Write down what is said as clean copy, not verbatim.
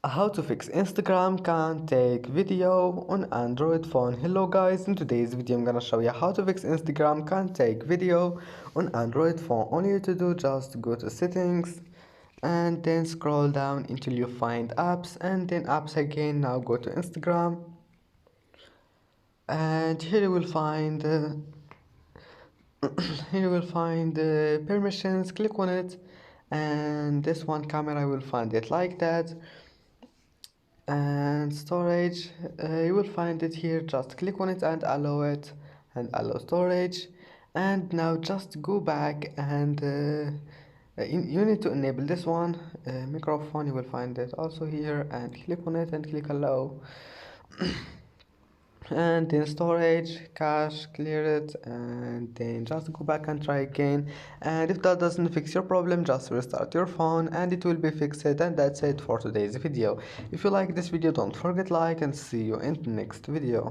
How to fix Instagram can't take video on Android phone. Hello guys, in today's video I'm gonna show you how to fix Instagram can't take video on Android phone. All you have to do, just go to settings and then scroll down until you find apps, and then apps again. Now go to Instagram, and here you will find permissions. Click on it, and this one camera, you will find it like that. And storage, you will find it here. Just click on it and allow it, and allow storage. And now just go back and you need to enable this one, microphone. You will find it also here, and click on it and click allow. And then storage, cache, clear it, and then just go back and try again. And if that doesn't fix your problem, just restart your phone and it will be fixed. And that's it for today's video. If you like this video, don't forget like, and see you in the next video.